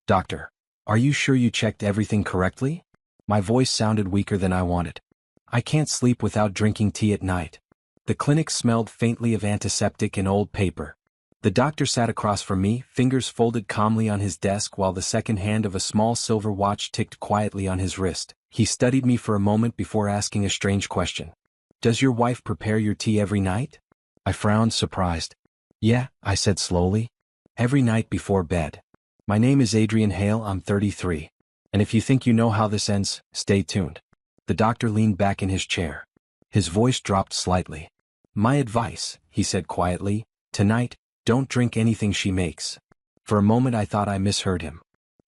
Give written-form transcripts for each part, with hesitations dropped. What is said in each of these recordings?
Doctor, are you sure you checked everything correctly? My voice sounded weaker than I wanted. I can't sleep without drinking tea at night. The clinic smelled faintly of antiseptic and old paper. The doctor sat across from me, fingers folded calmly on his desk while the second hand of a small silver watch ticked quietly on his wrist. He studied me for a moment before asking a strange question. Does your wife prepare your tea every night? I frowned, surprised. Yeah, I said slowly. Every night before bed. My name is Adrian Hale, I'm 33. And if you think you know how this ends, stay tuned. The doctor leaned back in his chair. His voice dropped slightly. My advice, he said quietly, tonight, don't drink anything she makes. For a moment I thought I misheard him.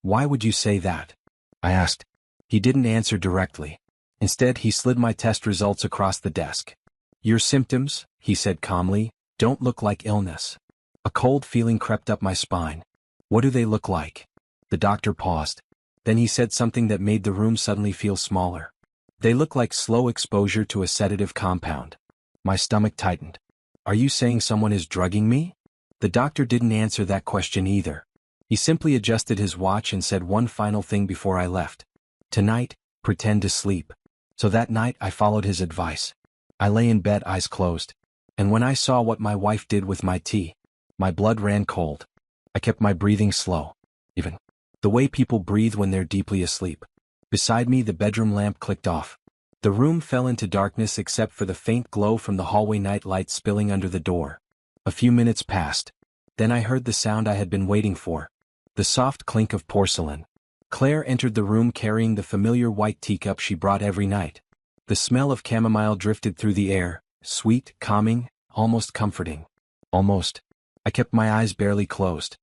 Why would you say that? I asked. He didn't answer directly. Instead, he slid my test results across the desk. Your symptoms, he said calmly, don't look like illness. A cold feeling crept up my spine. What do they look like? The doctor paused. Then he said something that made the room suddenly feel smaller. They look like slow exposure to a sedative compound. My stomach tightened. Are you saying someone is drugging me? The doctor didn't answer that question either. He simply adjusted his watch and said one final thing before I left. Tonight, pretend to sleep. So that night I followed his advice. I lay in bed, eyes closed. And when I saw what my wife did with my tea, my blood ran cold. I kept my breathing slow. Even the way people breathe when they're deeply asleep. Beside me, the bedroom lamp clicked off. The room fell into darkness except for the faint glow from the hallway night light spilling under the door. A few minutes passed. Then I heard the sound I had been waiting for. The soft clink of porcelain. Claire entered the room carrying the familiar white teacup she brought every night. The smell of chamomile drifted through the air, sweet, calming, almost comforting. Almost. I kept my eyes barely closed.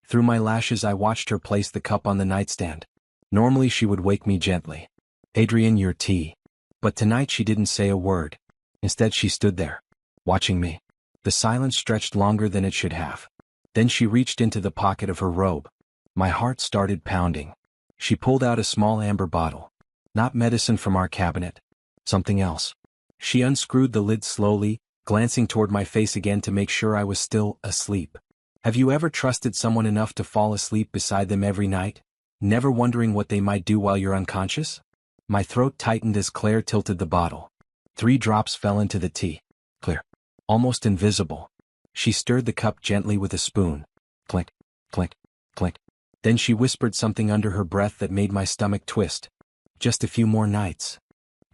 Through my lashes I watched her place the cup on the nightstand. Normally she would wake me gently. Adrian, your tea. But tonight she didn't say a word. Instead she stood there, watching me. The silence stretched longer than it should have. Then she reached into the pocket of her robe. My heart started pounding. She pulled out a small amber bottle. Not medicine from our cabinet. Something else. She unscrewed the lid slowly, glancing toward my face again to make sure I was still asleep. Have you ever trusted someone enough to fall asleep beside them every night, never wondering what they might do while you're unconscious? My throat tightened as Claire tilted the bottle. 3 drops fell into the tea. Clear. Almost invisible. She stirred the cup gently with a spoon. Clink, clink, clink. Then she whispered something under her breath that made my stomach twist. Just a few more nights.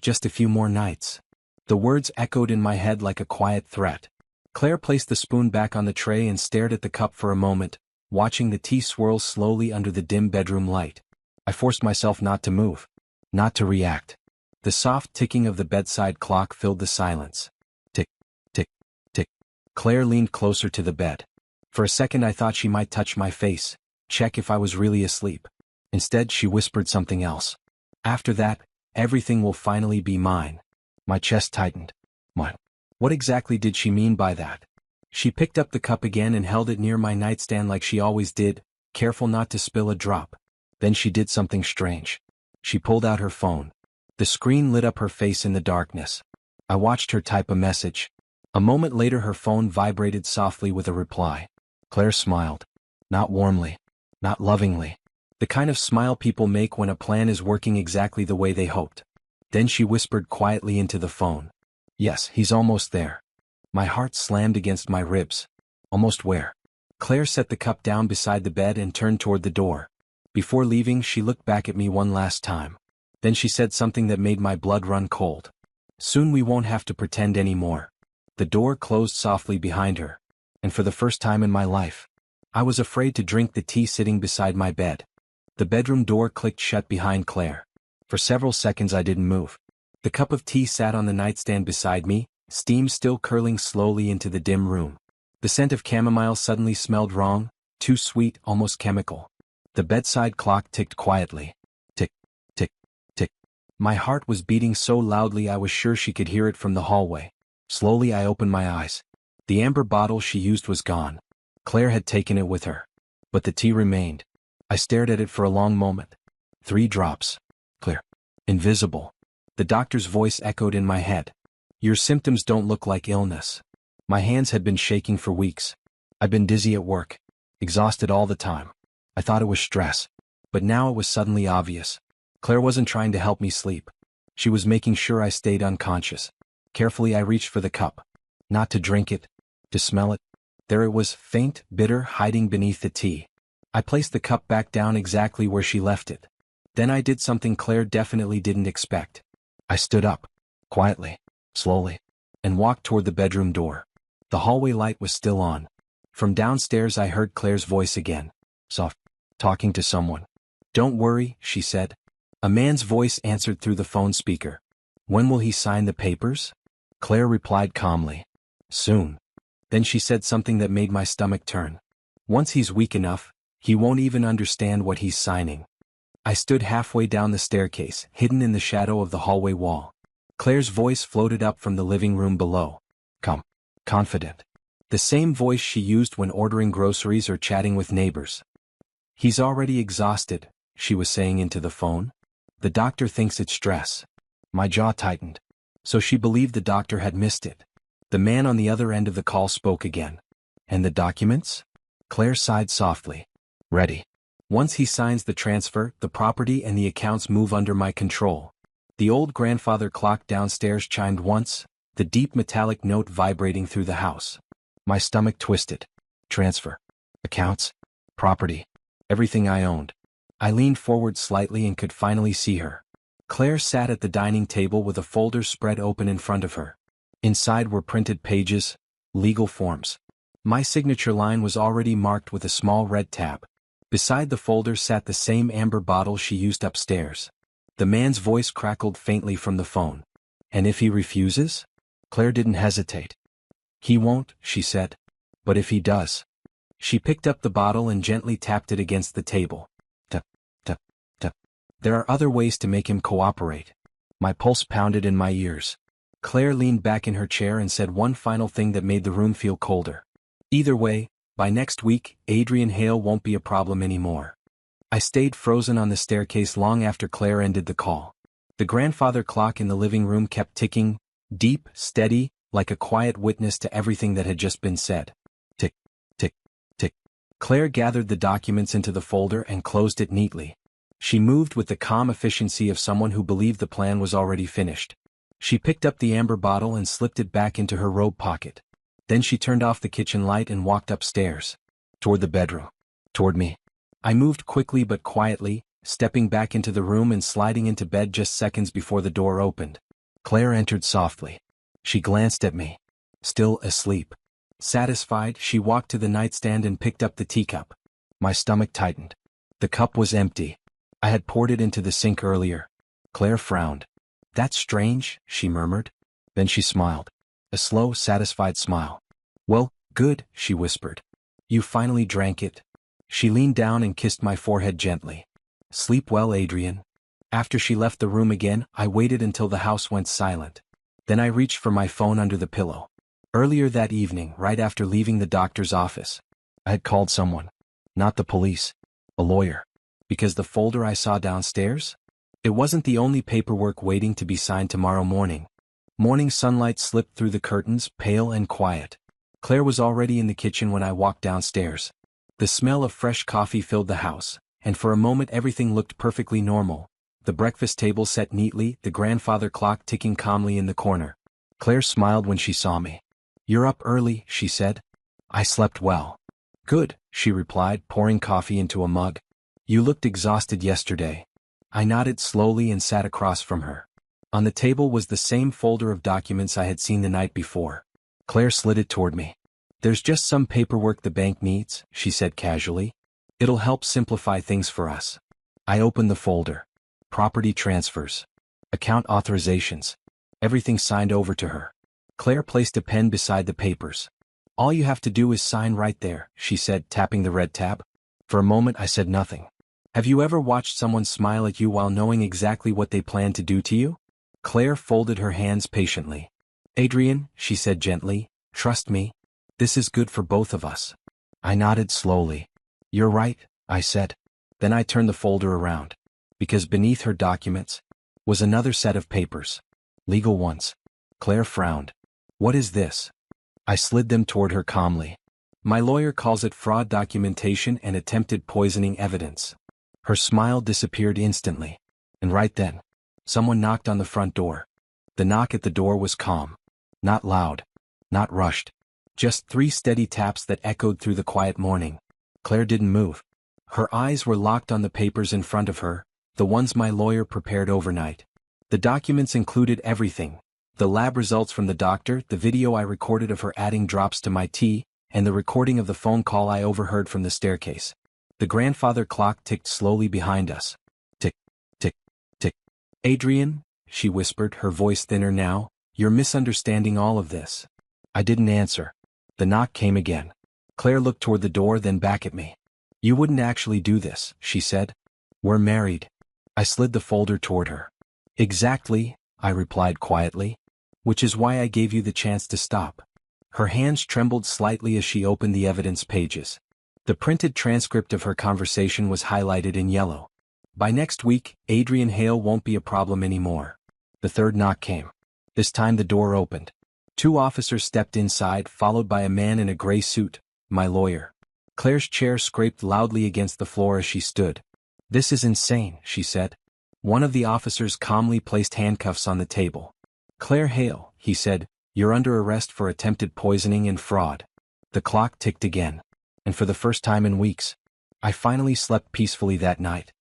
Just a few more nights. The words echoed in my head like a quiet threat. Claire placed the spoon back on the tray and stared at the cup for a moment, watching the tea swirl slowly under the dim bedroom light. I forced myself not to move. Not to react. The soft ticking of the bedside clock filled the silence. Tick, tick, tick. Claire leaned closer to the bed. For a second I thought she might touch my face, check if I was really asleep. Instead she whispered something else. After that, everything will finally be mine. My chest tightened. What exactly did she mean by that? She picked up the cup again and held it near my nightstand like she always did, careful not to spill a drop. Then she did something strange. She pulled out her phone. The screen lit up her face in the darkness. I watched her type a message. A moment later her phone vibrated softly with a reply. Claire smiled. Not warmly. Not lovingly. The kind of smile people make when a plan is working exactly the way they hoped. Then she whispered quietly into the phone. Yes, he's almost there. My heart slammed against my ribs. Almost where? Claire set the cup down beside the bed and turned toward the door. Before leaving, she looked back at me one last time. Then she said something that made my blood run cold. Soon we won't have to pretend anymore. The door closed softly behind her. And for the first time in my life, I was afraid to drink the tea sitting beside my bed. The bedroom door clicked shut behind Claire. For several seconds I didn't move. The cup of tea sat on the nightstand beside me, steam still curling slowly into the dim room. The scent of chamomile suddenly smelled wrong, too sweet, almost chemical. The bedside clock ticked quietly. Tick, tick, tick. My heart was beating so loudly I was sure she could hear it from the hallway. Slowly I opened my eyes. The amber bottle she used was gone. Claire had taken it with her. But the tea remained. I stared at it for a long moment. 3 drops. Clear. Invisible. The doctor's voice echoed in my head. Your symptoms don't look like illness. My hands had been shaking for weeks. I'd been dizzy at work. Exhausted all the time. I thought it was stress. But now it was suddenly obvious. Claire wasn't trying to help me sleep. She was making sure I stayed unconscious. Carefully I reached for the cup. Not to drink it, to smell it. There it was, faint, bitter, hiding beneath the tea. I placed the cup back down exactly where she left it. Then I did something Claire definitely didn't expect. I stood up, quietly, slowly, and walked toward the bedroom door. The hallway light was still on. From downstairs I heard Claire's voice again, soft, talking to someone. "Don't worry," she said. A man's voice answered through the phone speaker. "When will he sign the papers?" Claire replied calmly. "Soon." Then she said something that made my stomach turn. "Once he's weak enough, he won't even understand what he's signing." I stood halfway down the staircase, hidden in the shadow of the hallway wall. Claire's voice floated up from the living room below. Calm, confident. The same voice she used when ordering groceries or chatting with neighbors. "He's already exhausted," she was saying into the phone. "The doctor thinks it's stress." My jaw tightened. So she believed the doctor had missed it. The man on the other end of the call spoke again. "And the documents?" Claire sighed softly. "Ready. Once he signs the transfer, the property and the accounts move under my control." The old grandfather clock downstairs chimed once, the deep metallic note vibrating through the house. My stomach twisted. Transfer. Accounts. Property. Everything I owned. I leaned forward slightly and could finally see her. Claire sat at the dining table with a folder spread open in front of her. Inside were printed pages, legal forms. My signature line was already marked with a small red tab. Beside the folder sat the same amber bottle she used upstairs. The man's voice crackled faintly from the phone. "And if he refuses?" Claire didn't hesitate. "He won't," she said. "But if he does?" She picked up the bottle and gently tapped it against the table. Tap, tap, tap. "There are other ways to make him cooperate." My pulse pounded in my ears. Claire leaned back in her chair and said one final thing that made the room feel colder. "Either way, by next week, Adrian Hale won't be a problem anymore." I stayed frozen on the staircase long after Claire ended the call. The grandfather clock in the living room kept ticking, deep, steady, like a quiet witness to everything that had just been said. Tick, tick, tick. Claire gathered the documents into the folder and closed it neatly. She moved with the calm efficiency of someone who believed the plan was already finished. She picked up the amber bottle and slipped it back into her robe pocket. Then she turned off the kitchen light and walked upstairs. Toward the bedroom. Toward me. I moved quickly but quietly, stepping back into the room and sliding into bed just seconds before the door opened. Claire entered softly. She glanced at me. Still asleep. Satisfied, she walked to the nightstand and picked up the teacup. My stomach tightened. The cup was empty. I had poured it into the sink earlier. Claire frowned. "That's strange," she murmured. Then she smiled. A slow, satisfied smile. "Well, good," she whispered. "You finally drank it." She leaned down and kissed my forehead gently. "Sleep well, Adrian." After she left the room again, I waited until the house went silent. Then I reached for my phone under the pillow. Earlier that evening, right after leaving the doctor's office, I had called someone. Not the police. A lawyer. Because the folder I saw downstairs? It wasn't the only paperwork waiting to be signed tomorrow morning. Morning sunlight slipped through the curtains, pale and quiet. Claire was already in the kitchen when I walked downstairs. The smell of fresh coffee filled the house, and for a moment everything looked perfectly normal. The breakfast table set neatly, the grandfather clock ticking calmly in the corner. Claire smiled when she saw me. "You're up early," she said. "I slept well." "Good," she replied, pouring coffee into a mug. "You looked exhausted yesterday." I nodded slowly and sat across from her. On the table was the same folder of documents I had seen the night before. Claire slid it toward me. "There's just some paperwork the bank needs," she said casually. "It'll help simplify things for us." I opened the folder. Property transfers. Account authorizations. Everything signed over to her. Claire placed a pen beside the papers. "All you have to do is sign right there," she said, tapping the red tab. For a moment I said nothing. Have you ever watched someone smile at you while knowing exactly what they plan to do to you? Claire folded her hands patiently. "Adrian," she said gently, "trust me. This is good for both of us." I nodded slowly. "You're right," I said. Then I turned the folder around. Because beneath her documents was another set of papers. Legal ones. Claire frowned. "What is this?" I slid them toward her calmly. "My lawyer calls it fraud documentation and attempted poisoning evidence." Her smile disappeared instantly. And right then, someone knocked on the front door. The knock at the door was calm. Not loud. Not rushed. Just 3 steady taps that echoed through the quiet morning. Claire didn't move. Her eyes were locked on the papers in front of her, the ones my lawyer prepared overnight. The documents included everything. The lab results from the doctor, the video I recorded of her adding drops to my tea, and the recording of the phone call I overheard from the staircase. The grandfather clock ticked slowly behind us. Tick, tick, tick. Adrian, she whispered, her voice thinner now, you're misunderstanding all of this. I didn't answer. The knock came again. Claire looked toward the door, then back at me. You wouldn't actually do this, she said. We're married. I slid the folder toward her. Exactly, I replied quietly. Which is why I gave you the chance to stop. Her hands trembled slightly as she opened the evidence pages. The printed transcript of her conversation was highlighted in yellow. By next week, Adrian Hale won't be a problem anymore. The third knock came. This time the door opened. 2 officers stepped inside, followed by a man in a gray suit, my lawyer. Claire's chair scraped loudly against the floor as she stood. This is insane, she said. One of the officers calmly placed handcuffs on the table. Claire Hale, he said, you're under arrest for attempted poisoning and fraud. The clock ticked again. And for the first time in weeks, I finally slept peacefully that night.